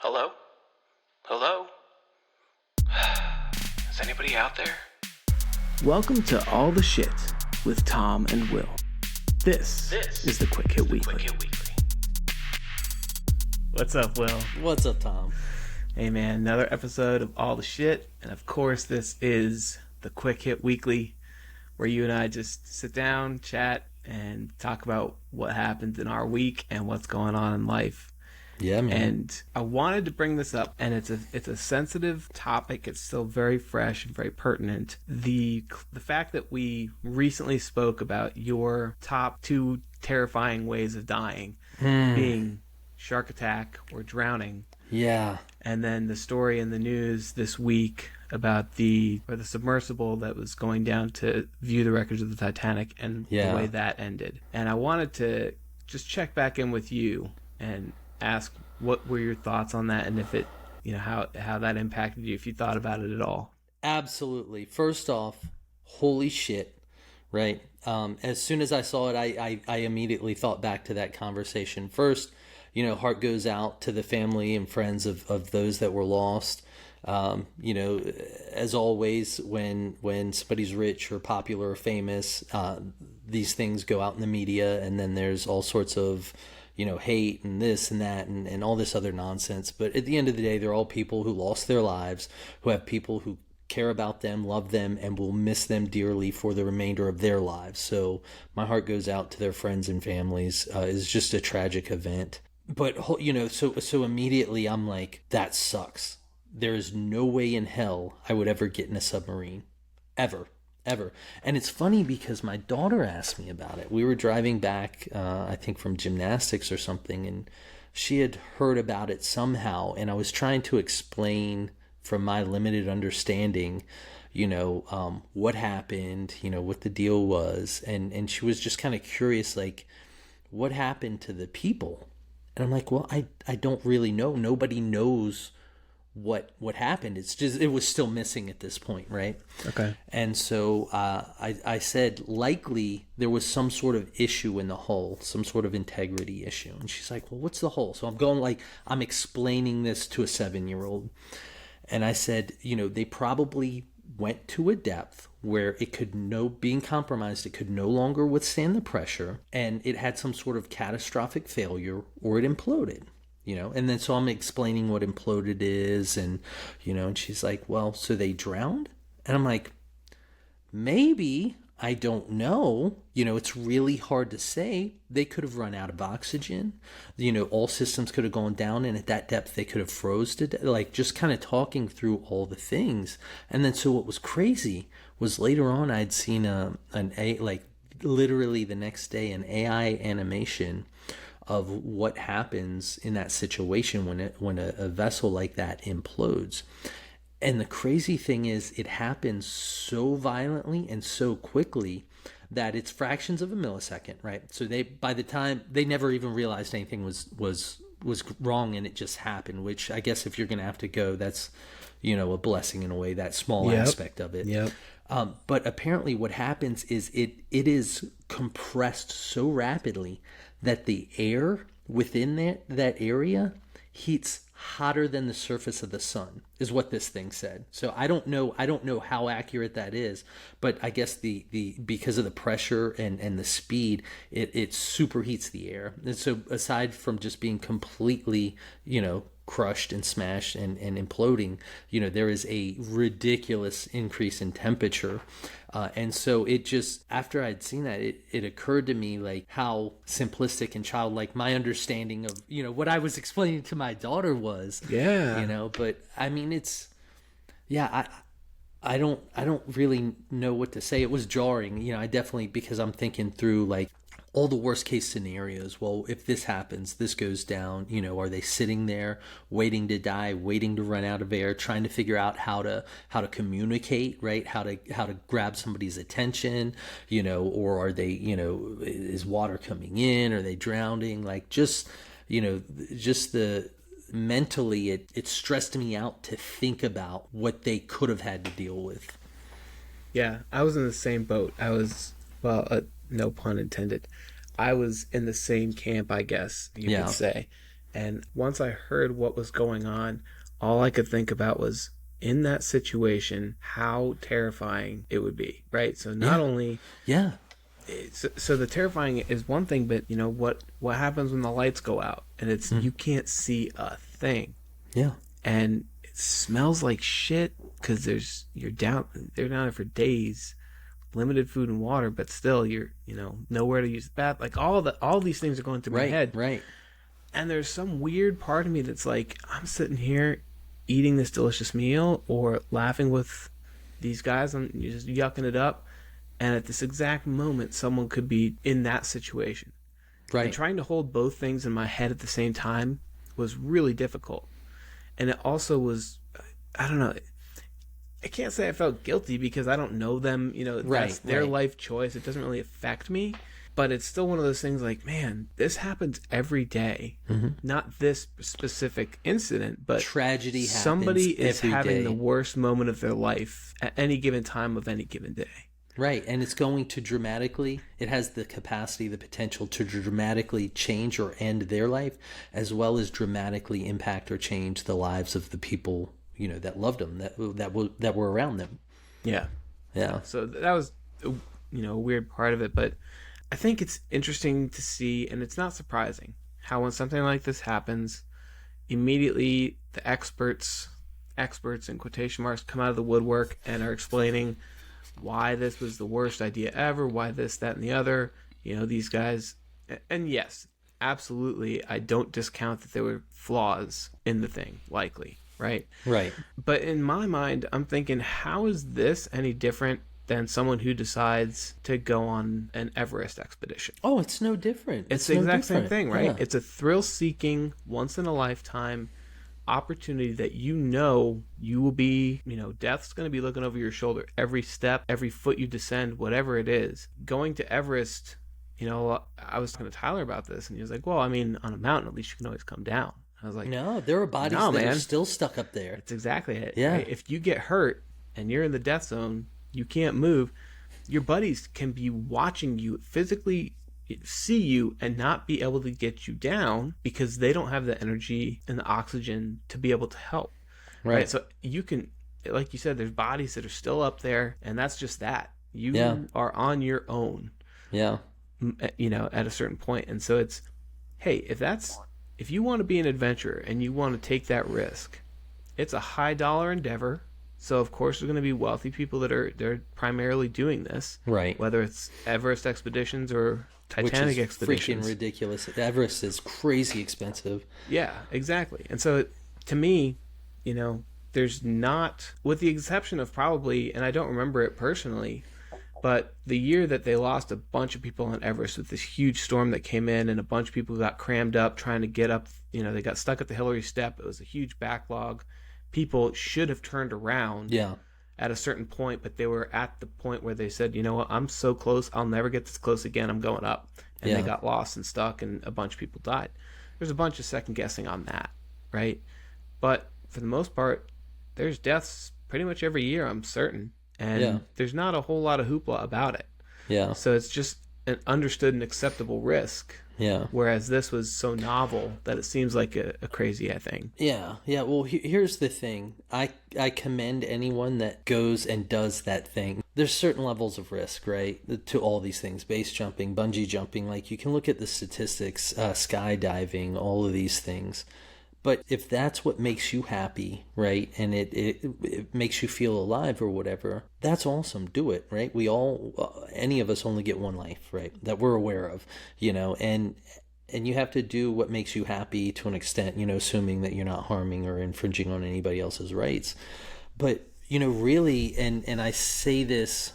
Hello? Hello? Is anybody out there? Welcome to All the Shit with Tom and Will. This is the Quick Hit Weekly. What's up, Will? What's up, Tom? Hey, man, another episode of All the Shit. And of course, this is the Quick Hit Weekly, where you and I just sit down, chat, and talk about what happened in our week and what's going on in life. Yeah, man. And I wanted to bring this up, and it's a sensitive topic. It's still very fresh and very pertinent. The fact that we recently spoke about your top 2 terrifying ways of dying, being shark attack or drowning. Yeah. And then the story in the news this week about the submersible that was going down to view the wreckage of the Titanic and the way that ended. And I wanted to just check back in with you and ask what were your thoughts on that, and if it, how that impacted you, if you thought about it at all. Absolutely. First off, holy shit, right? As soon as I saw it, I immediately thought back to that conversation. First, heart goes out to the family and friends of those that were lost. As always, when somebody's rich or popular or famous, these things go out in the media, and then there's all sorts of hate and this and that and all this other nonsense. But at the end of the day, they're all people who lost their lives, who have people who care about them, love them, and will miss them dearly for the remainder of their lives. So my heart goes out to their friends and families. It's just a tragic event. But, so immediately I'm like, that sucks. There is no way in hell I would ever get in a submarine. Ever. And it's funny because my daughter asked me about it. We were driving back, I think from gymnastics or something, and she had heard about it somehow, and I was trying to explain from my limited understanding, what happened, what the deal was, and she was just kind of curious, like, what happened to the people? And I'm like, well, I don't really know. Nobody knows what happened. It's just, it was still missing at this point, right? Okay. And so I said likely there was some sort of issue in the hull, some sort of integrity issue. And she's like, well, what's the hull? So I'm explaining this to a 7-year-old, and I said, they probably went to a depth where it could being compromised, it could no longer withstand the pressure, and it had some sort of catastrophic failure, or it imploded. And then so I'm explaining what imploded is, and and she's like, well, so they drowned? And I'm like, maybe, I don't know. It's really hard to say. They could have run out of oxygen. All systems could have gone down, and at that depth they could have froze to death. Like, just kind of talking through all the things. And then so what was crazy was later on I'd seen literally the next day, an AI animation of what happens in that situation when a vessel like that implodes. And the crazy thing is, it happens so violently and so quickly that it's fractions of a millisecond, right? So by the time they never even realized anything was wrong, and it just happened, which I guess if you're going to have to go, that's, a blessing in a way, that small aspect of it. Yep. But apparently what happens is it is compressed so rapidly that the air within that area heats hotter than the surface of the sun, is what this thing said. So I don't know how accurate that is, but I guess the because of the pressure and the speed, it superheats the air. And so aside from just being completely, crushed and smashed and imploding, there is a ridiculous increase in temperature. And so it just, after I'd seen that, it occurred to me, like, how simplistic and childlike my understanding of, what I was explaining to my daughter was. Yeah. But I mean, it's, I don't really know what to say. It was jarring, I definitely, because I'm thinking through, like, all the worst case scenarios. Well, if this happens, this goes down, are they sitting there waiting to die, waiting to run out of air, trying to figure out how to communicate, right? How to grab somebody's attention, or are they, is water coming in? Are they drowning? Like, just the mentally, it stressed me out to think about what they could have had to deal with. Yeah, I was in the same boat. I was, no pun intended, I was in the same camp, I guess you could say. And once I heard what was going on, all I could think about was, in that situation, how terrifying it would be, right? So not only Yeah. so the terrifying is one thing, but you know what happens when the lights go out and it's you can't see a thing. Yeah. And it smells like shit because they're down there for days, limited food and water, but still you're nowhere to use the bath. Like all these things are going through my head. Right. And there's some weird part of me that's like, I'm sitting here eating this delicious meal or laughing with these guys and just yucking it up, and at this exact moment someone could be in that situation. Right. And trying to hold both things in my head at the same time was really difficult. And it also was, I don't know, I can't say I felt guilty because I don't know them, that's their life choice. It doesn't really affect me. But it's still one of those things like, man, this happens every day. Not this specific incident, but tragedy happens somebody is every having day. the worst moment of their life at any given time of any given day. Right, and it's going to dramatically, it has the capacity, the potential to dramatically change or end their life, as well as dramatically impact or change the lives of the people, that loved them, that were around them. Yeah. Yeah. So that was, a weird part of it, but I think it's interesting to see, and it's not surprising, how when something like this happens, immediately the experts in quotation marks, come out of the woodwork and are explaining why this was the worst idea ever, why this, that, and the other. These guys, and yes, absolutely, I don't discount that there were flaws in the thing, likely, right? Right. But in my mind, I'm thinking, how is this any different than someone who decides to go on an Everest expedition? Oh, it's no different. It's the exact same thing, right? Yeah. It's a thrill-seeking, once-in-a-lifetime opportunity that you will be, death's going to be looking over your shoulder every step, every foot you descend, whatever it is. Going to Everest, I was talking to Tyler about this, and he was like, well, I mean, on a mountain, at least you can always come down. I was like, no, there are bodies that are still stuck up there. That's exactly it. Yeah. Right? If you get hurt and you're in the death zone, you can't move, your buddies can be watching you physically see you and not be able to get you down because they don't have the energy and the oxygen to be able to help. Right. So you can, like you said, there's bodies that are still up there, and that's just that. You are on your own. Yeah. At a certain point. And so it's, hey, if you want to be an adventurer and you want to take that risk, it's a high dollar endeavor. So of course there's going to be wealthy people they're primarily doing this, right? Whether it's Everest expeditions or Titanic expeditions. Freaking ridiculous. Everest is crazy expensive. Yeah, exactly. And so to me, there's not, with the exception of probably, and I don't remember it personally, but the year that they lost a bunch of people on Everest with this huge storm that came in, and a bunch of people got crammed up trying to get up, they got stuck at the Hillary Step. It was a huge backlog. People should have turned around at a certain point, but they were at the point where they said, you know what, I'm so close, I'll never get this close again, I'm going up. And they got lost and stuck, and a bunch of people died. There's a bunch of second guessing on that, right? But for the most part, there's deaths pretty much every year, I'm certain. And there's not a whole lot of hoopla about it. Yeah. So it's just an understood and acceptable risk. Yeah. Whereas this was so novel that it seems like a crazy thing. Yeah. Yeah. Well, here's the thing. I commend anyone that goes and does that thing. There's certain levels of risk, right? To all these things, base jumping, bungee jumping. Like, you can look at the statistics, skydiving, all of these things. But if that's what makes you happy, right, and it makes you feel alive or whatever, that's awesome. Do it, right? We all, any of us only get one life, right, that we're aware of, and you have to do what makes you happy to an extent, assuming that you're not harming or infringing on anybody else's rights. But, really, and I say this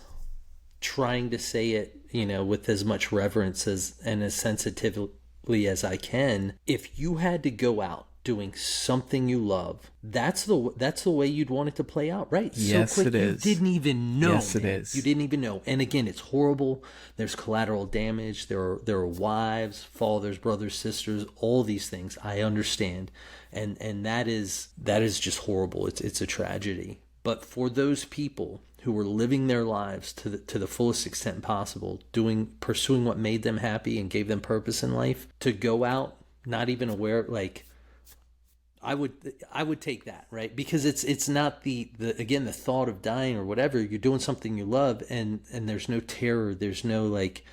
trying to say it, with as much reverence and as sensitively as I can, if you had to go out doing something you love, that's the way you'd want it to play out, right? Yes, so quick, it is. You didn't even know. Yes, it is. You didn't even know. And again, it's horrible. There's collateral damage. There are wives, fathers, brothers, sisters, all these things. I understand, and that is just horrible. It's a tragedy. But for those people who were living their lives to the fullest extent possible, pursuing what made them happy and gave them purpose in life, to go out not even aware, like, I would take that, right? Because it's not the again, the thought of dying or whatever. You're doing something you love, and there's no terror, there's no, like,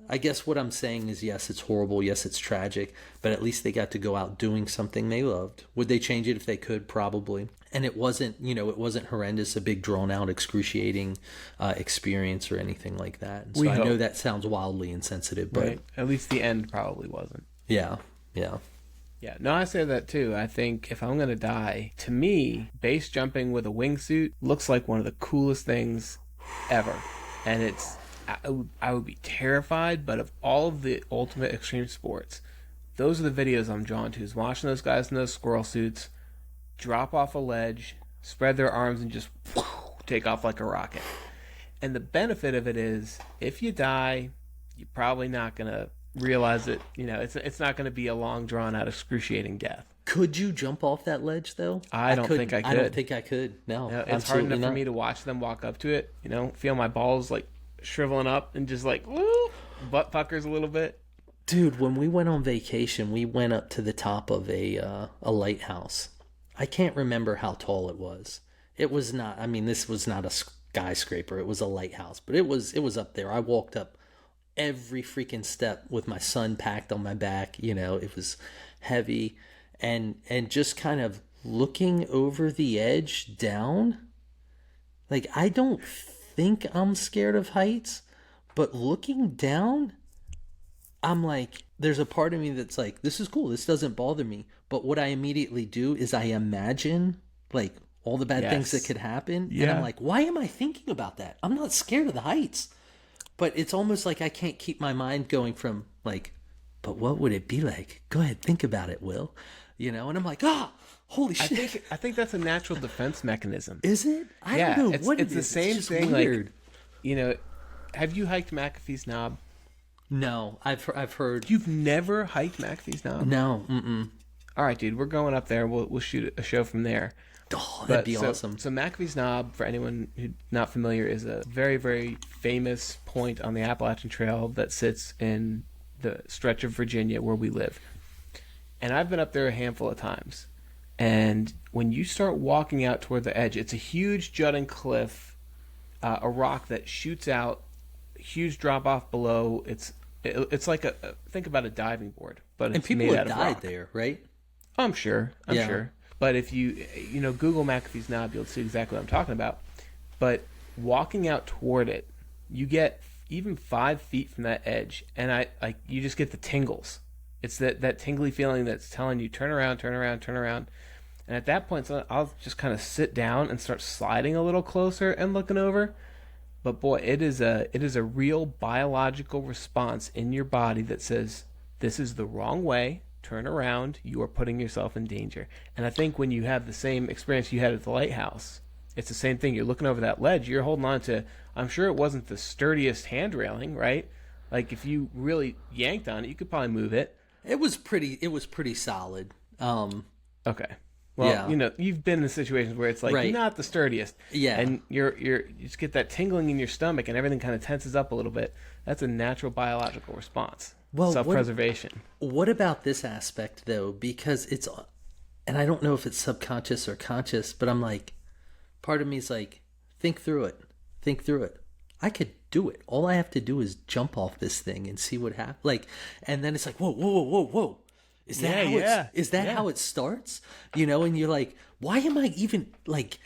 I guess what I'm saying is, yes, it's horrible, yes, it's tragic, but at least they got to go out doing something they loved. Would they change it if they could? Probably. And it wasn't, it wasn't horrendous, a big drawn out, excruciating experience or anything like that. And so I know that sounds wildly insensitive, but at least the end probably wasn't. Yeah. Yeah, no, I say that too. I think if I'm going to die, to me, base jumping with a wingsuit looks like one of the coolest things ever. And I would be terrified, but of all of the ultimate extreme sports, those are the videos I'm drawn to, is watching those guys in those squirrel suits drop off a ledge, spread their arms, and just take off like a rocket. And the benefit of it is, if you die, you're probably not going to realize it. It's not going to be a long, drawn out, excruciating death. Could you jump off that ledge though? I don't think I could. I don't think I could. No, it's hard enough for me to watch them walk up to it. Feel my balls like shriveling up and just like butt puckers a little bit. Dude, when we went on vacation, we went up to the top of a lighthouse. I can't remember how tall it was. It was not. I mean, this was not a skyscraper. It was a lighthouse, but it was up there. I walked up every freaking step with my son packed on my back. It was heavy, and just kind of looking over the edge down. Like, I don't think I'm scared of heights, but looking down, I'm like, there's a part of me that's like, this is cool, this doesn't bother me. But what I immediately do is I imagine, like, all the bad things that could happen. Yeah. And I'm like, why am I thinking about that? I'm not scared of the heights. But it's almost like I can't keep my mind going from, like, but what would it be like? Go ahead, think about it, Will. And I'm like, holy shit. I think that's a natural defense mechanism. Is it? I don't know what it is. It's the same thing. Weird. Like, have you hiked McAfee's Knob? No, I've heard. You've never hiked McAfee's Knob? No. All right, dude, we're going up there. We'll shoot a show from there. Oh, that'd be awesome. So McAfee's Knob, for anyone who's not familiar, is a very, very famous point on the Appalachian Trail that sits in the stretch of Virginia where we live. And I've been up there a handful of times. And when you start walking out toward the edge, it's a huge jutting cliff, a rock that shoots out, huge drop off below. It's like think about a diving board, but it's made out of rock. And people have died there, right? I'm sure. But if you Google McAfee's Knob, you'll see exactly what I'm talking about. But walking out toward it, you get even 5 feet from that edge, and you just get the tingles. It's that tingly feeling that's telling you, turn around, turn around, turn around. And at that point, so I'll just kind of sit down and start sliding a little closer and looking over. But boy, it is a real biological response in your body that says, this is the wrong way. Turn around. You are putting yourself in danger. And I think when you have the same experience you had at the lighthouse, it's the same thing. You're looking over that ledge. You're holding on to, I'm sure it wasn't the sturdiest hand railing, right? Like, if you really yanked on it, you could probably move it. It was pretty solid. Okay. Well, yeah. You've been in situations where it's like, right, not the sturdiest. Yeah. And you just get that tingling in your stomach and everything kind of tenses up a little bit. That's a natural biological response. Well, self-preservation. What about this aspect, though? Because and I don't know if it's subconscious or conscious, but I'm like, part of me is like, think through it. I could do it. All I have to do is jump off this thing and see what happens. Like, and then it's like, whoa. Is that how it starts? And you're like, why am I even, like,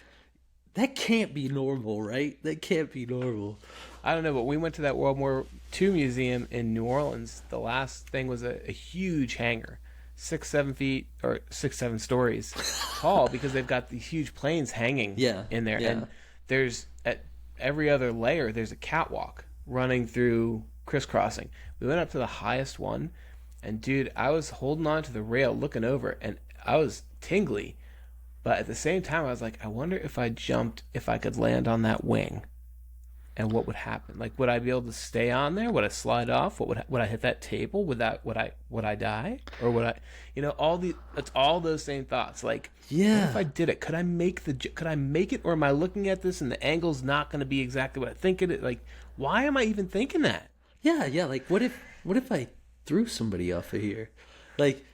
that can't be normal, right? That can't be normal. I don't know, but we went to that World War II museum in New Orleans. The last thing was a huge hangar, 6-7 feet or 6-7 stories tall, because they've got these huge planes hanging in there. Yeah. And there's, at every other layer, there's a catwalk running through, crisscrossing. We went up to the highest one, and dude, I was holding on to the rail looking over, and I was tingly. But at the same time, I was like, I wonder if I jumped, if I could land on that wing. And what would happen? Like, would I be able to stay on there? Would I slide off? Would I hit that table? Would I die? Or would I, it's all those same thoughts. Like, what if I did it? Could I make it? Or am I looking at this and the angle's not going to be exactly what I think it is? Like, why am I even thinking that? Yeah. Like, what if I threw somebody off of here? Like,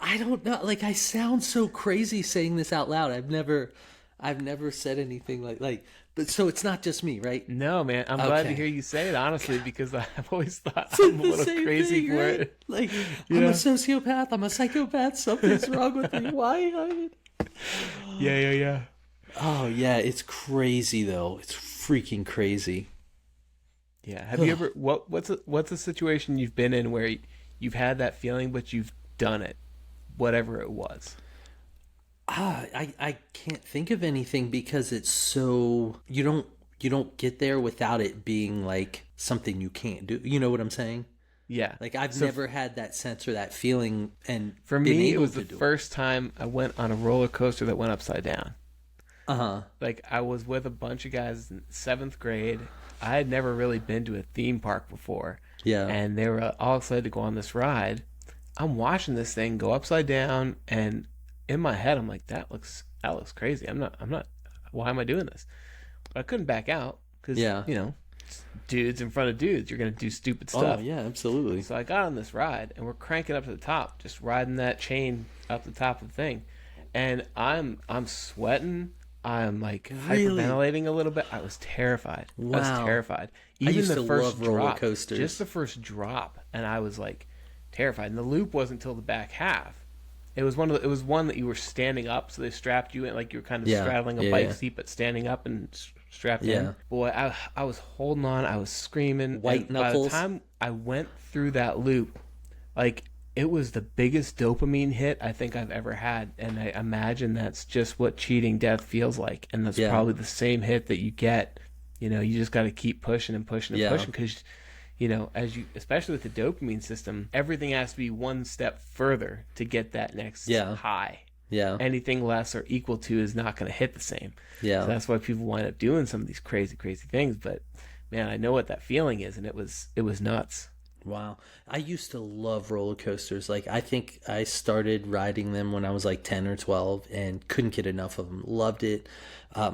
I don't know. Like, I sound so crazy saying this out loud. I've never said anything but so it's not just me, right? No, man. I'm glad to hear you say it, honestly, because I've always thought It's I'm a the little same crazy thing, for right? it. Like, You I'm know? a sociopath. I'm a psychopath. Something's wrong with me. Why? Yeah. Oh, yeah. It's crazy, though. It's freaking crazy. Yeah. Have you ever what's a situation you've been in where you've had that feeling, but you've done it, whatever it was? I can't think of anything because it's so you don't get there without it being like something you can't do. You know what I'm saying? Yeah. Like I've never had that sense or that feeling, and For been me, it able was to the do first time I went on a roller coaster that went upside down. Uh-huh. Like I was with a bunch of guys in 7th grade. I had never really been to a theme park before. Yeah. And they were all excited to go on this ride. I'm watching this thing go upside down, and in my head I'm like, that looks crazy. I'm not why am I doing this? But I couldn't back out because dudes in front of dudes, you're gonna do stupid stuff. Oh yeah, absolutely. So I got on this ride, and we're cranking up to the top, just riding that chain up the top of the thing, and I'm sweating. I'm like hyperventilating a little bit. I was terrified. Wow. I was terrified. I Even used the to first love roller drop, coasters. just the first drop, and I was like terrified. And the loop wasn't until the back half. It was one that you were standing up, so they strapped you in like you were kind of straddling a bike seat, but standing up and strapped in. Boy, I was holding on. I was screaming. White knuckles. By the time I went through that loop, like it was the biggest dopamine hit I think I've ever had, and I imagine that's just what cheating death feels like, and that's probably the same hit that you get. You know, you just got to keep pushing and pushing and pushing because, especially with the dopamine system, everything has to be one step further to get that next high. Yeah. Anything less or equal to is not going to hit the same. Yeah. So that's why people wind up doing some of these crazy, crazy things. But man, I know what that feeling is, and it was nuts. Wow. I used to love roller coasters. Like, I think I started riding them when I was like 10 or 12 and couldn't get enough of them. Loved it. My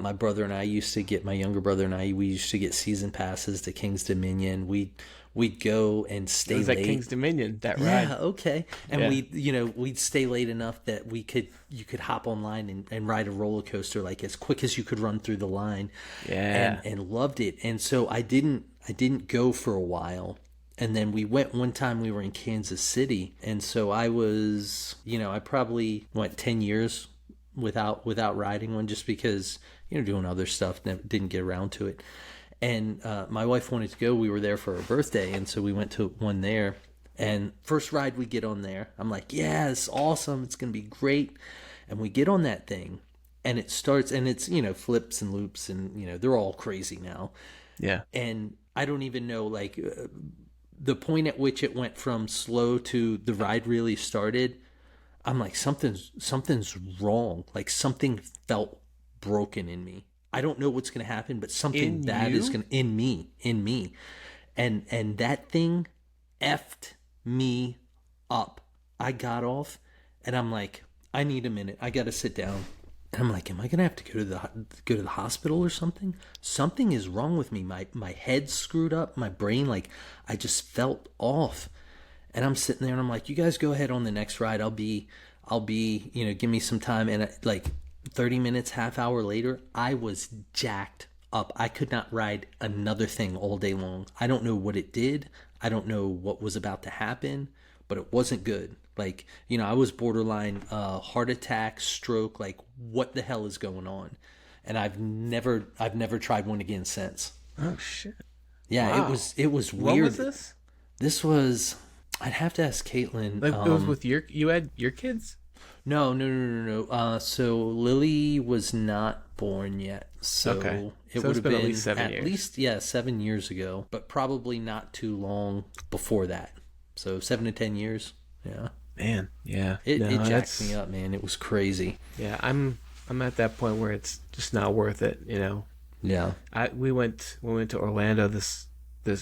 younger brother and I, we used to get season passes to King's Dominion. We'd go and stay late. It was at King's Dominion, that ride. Yeah, okay. And we'd stay late enough that you could hop online and ride a roller coaster like as quick as you could run through the line. Yeah. And loved it. And so I didn't go for a while. And then we went one time. We were in Kansas City, and so I was, I probably went 10 years without riding one, just because doing other stuff, didn't get around to it. And my wife wanted to go. We were there for her birthday, and so we went to one there. And first ride we get on there, I'm like, yeah, it's awesome. It's gonna be great. And we get on that thing, and it starts, and it's flips and loops, and they're all crazy now. Yeah. And I don't even know the point at which it went from slow to the ride really started. I'm like, something's wrong. Like something felt broken in me. I don't know what's going to happen, but something bad is going to in me. And that thing effed me up. I got off and I'm like, I need a minute. I got to sit down. And I'm like, am I going to have to go to the hospital or something? Something is wrong with me. My head's screwed up. My brain, I just felt off. And I'm sitting there and I'm like, you guys go ahead on the next ride. I'll be, give me some time. And 30 minutes, half hour later, I was jacked up. I could not ride another thing all day long. I don't know what it did. I don't know what was about to happen, but it wasn't good. I was borderline heart attack, stroke, what the hell is going on? And I've never tried one again since. Oh shit. Yeah, wow. It was weird. When was this? This was, I'd have to ask Caitlin. It was with you had your kids? No. So Lily was not born yet. So okay. It would have been at least 7 years. At least 7 years ago, but probably not too long before that. So 7 to 10 years. Yeah. Man, yeah. It jacked me up, man. It was crazy. Yeah, I'm at that point where it's just not worth it, Yeah. We went to Orlando this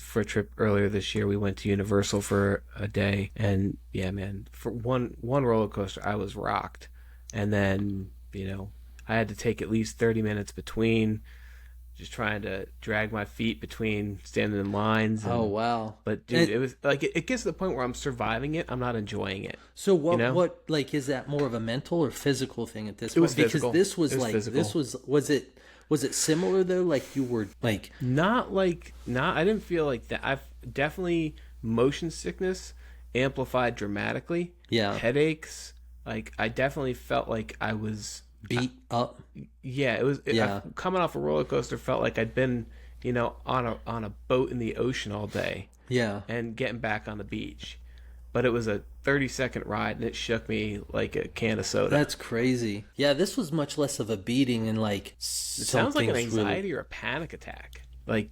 for a trip earlier this year. We went to Universal for a day, and yeah, man, for one roller coaster I was rocked. And then, I had to take at least 30 minutes between, just trying to drag my feet between standing in lines. And, oh wow! But dude, it was like it gets to the point where I'm surviving it. I'm not enjoying it. So what? You know? What like is that more of a mental or physical thing at this point? Was physical. Because this was physical. was it similar though? Like you were like not. I didn't feel like that. I've definitely motion sickness amplified dramatically. Yeah. Headaches. Like I definitely felt like I was beat up. Yeah, it was. Coming off a roller coaster, felt like I'd been, on a boat in the ocean all day. Yeah. And getting back on the beach, but it was a 30-second ride, and it shook me like a can of soda. That's crazy. Yeah, this was much less of a beating and like. It sounds like an anxiety or a panic attack. Like,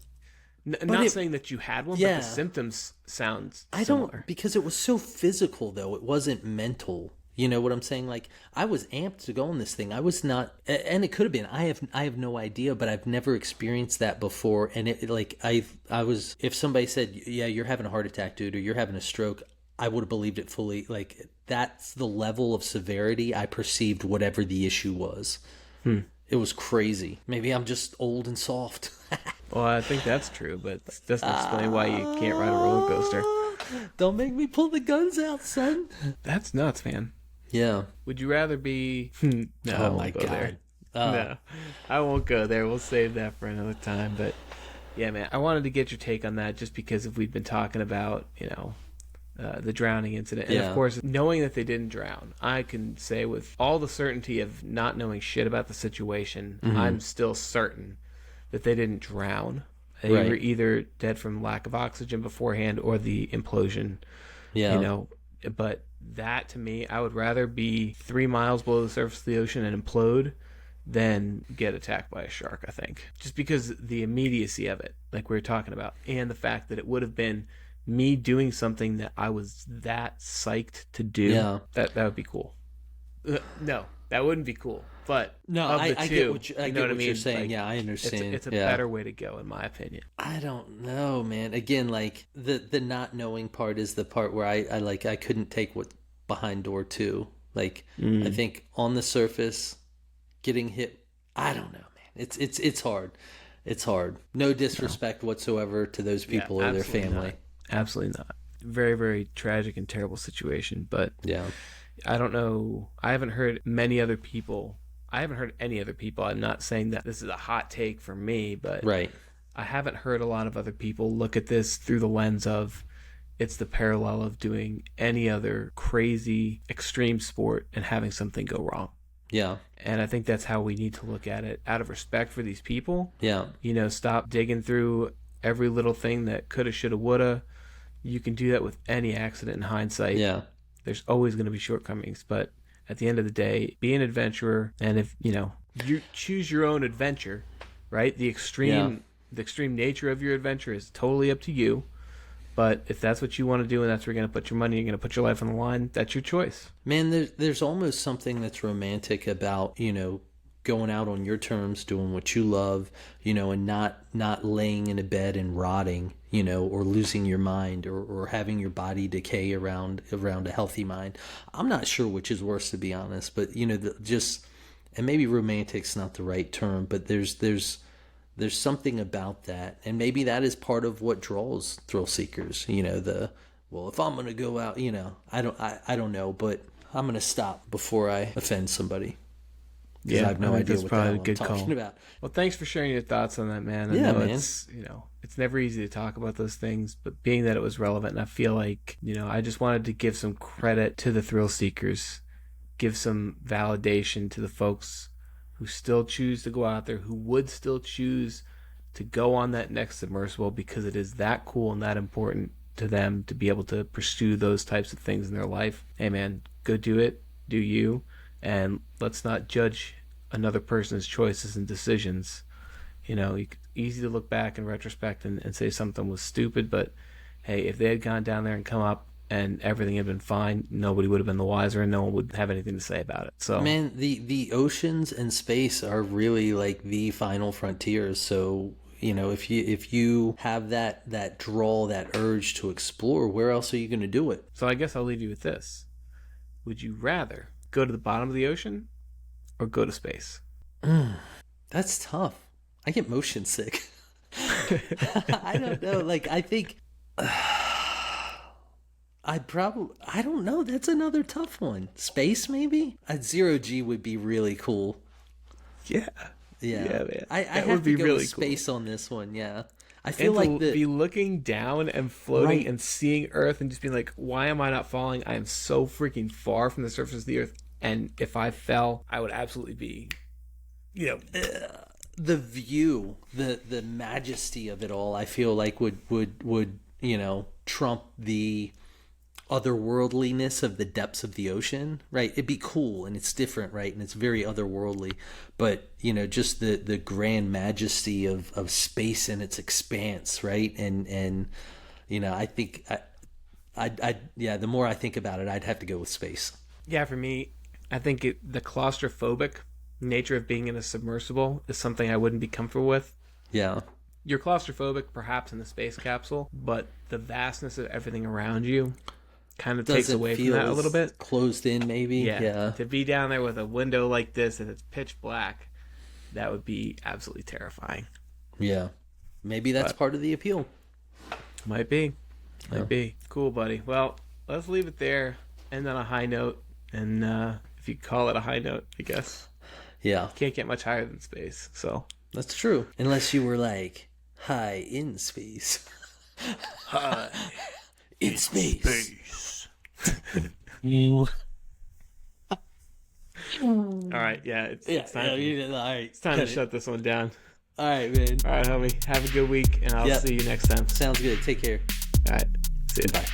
not saying that you had one, but the symptoms sound similar. Because it was so physical though. It wasn't mental. You know what I'm saying? Like I was amped to go on this thing. I was not, and it could have been. I have no idea, but I've never experienced that before. And it like I was. If somebody said, "Yeah, you're having a heart attack, dude," or "You're having a stroke," I would have believed it fully. Like that's the level of severity I perceived whatever the issue was. It was crazy. Maybe I'm just old and soft. Well, I think that's true, but it doesn't explain why you can't ride a roller coaster. Don't make me pull the guns out, son. That's nuts, man. Yeah. Would you rather be... No, oh my God. No, I won't go there. We'll save that for another time. But yeah, man, I wanted to get your take on that just because if we've been talking about, the drowning incident. And of course, knowing that they didn't drown, I can say with all the certainty of not knowing shit about the situation, I'm still certain that they didn't drown. They were either dead from lack of oxygen beforehand or the implosion. Yeah. But that to me, I would rather be 3 miles below the surface of the ocean and implode than get attacked by a shark, I think. Just because the immediacy of it, like we were talking about, and the fact that it would have been me doing something that I was that psyched to do, that would be cool. No, that wouldn't be cool. But no, of the I two, get what you're saying. Like, I understand. It's a better way to go, in my opinion. I don't know, man. Again, like the not knowing part is the part where I couldn't take what behind door 2. Like I think on the surface, getting hit. I don't know, man. It's hard. It's hard. No disrespect whatsoever to those people or their family. Absolutely not. Very, very tragic and terrible situation. But I don't know. I haven't heard any other people. I'm not saying that this is a hot take for me, but I haven't heard a lot of other people look at this through the lens of it's the parallel of doing any other crazy extreme sport and having something go wrong. Yeah. And I think that's how we need to look at it out of respect for these people. Yeah. Stop digging through every little thing that coulda, shoulda, woulda. You can do that with any accident in hindsight. Yeah. There's always going to be shortcomings, but at the end of the day, be an adventurer. And if, you choose your own adventure, right? The extreme nature of your adventure is totally up to you. But if that's what you want to do and that's where you're going to put your money, you're going to put your life on the line, that's your choice. Man, there's almost something that's romantic about, going out on your terms, doing what you love, and not laying in a bed and rotting, or losing your mind or having your body decay around a healthy mind. I'm not sure which is worse, to be honest, but, and maybe romantic's not the right term, but there's something about that. And maybe that is part of what draws thrill seekers, if I'm going to go out, I don't know, but I'm going to stop before I offend somebody. Yeah, I have no idea what the hell I'm talking about. Well, thanks for sharing your thoughts on that, man. I know it's never easy to talk about those things, but being that it was relevant, and I feel like, I just wanted to give some credit to the thrill seekers, give some validation to the folks who still choose to go out there, who would still choose to go on that next submersible because it is that cool and that important to them to be able to pursue those types of things in their life. Hey, man, go do it. Do you. And let's not judge another person's choices and decisions. Easy to look back in retrospect and say something was stupid, but hey, if they had gone down there and come up and everything had been fine, nobody would have been the wiser and no one would have anything to say about it. So, man, the oceans and space are really like the final frontiers. So, if you have that draw, that urge to explore, where else are you going to do it? So I guess I'll leave you with this. Would you rather go to the bottom of the ocean or go to space? That's tough. I get motion sick. I don't know. Like, I think I don't know. That's another tough one. Space, maybe? Zero G would be really cool. Yeah. Yeah, man. I have to go really with space on this one. Yeah, I feel and like be looking down and floating Right. and seeing Earth and just being like, why am I not falling? I am so freaking far from the surface of the Earth, and if I fell, I would absolutely be, the view, the majesty of it all. I feel like would trump the otherworldliness of the depths of the ocean, right? It'd be cool and it's different, right? And it's very otherworldly, but just the grand majesty of space and its expanse, right? And I think the more I think about it, I'd have to go with space. Yeah, for me, I think the claustrophobic nature of being in a submersible is something I wouldn't be comfortable with. Yeah. You're claustrophobic perhaps in the space capsule, but the vastness of everything around you kind of takes away from that a little bit. Closed in, maybe. Yeah. To be down there with a window like this and it's pitch black, that would be absolutely terrifying. Yeah. Maybe that's part of the appeal. Might be. Cool, buddy. Well, let's leave it there. End on a high note. And if you call it a high note, I guess. Yeah. Can't get much higher than space. So that's true. Unless you were like high in space. High in space. All right, it's time. It's time to shut this one down. All right, man. All right, homie. Have a good week, and I'll see you next time. Sounds good. Take care. All right. See you. Bye.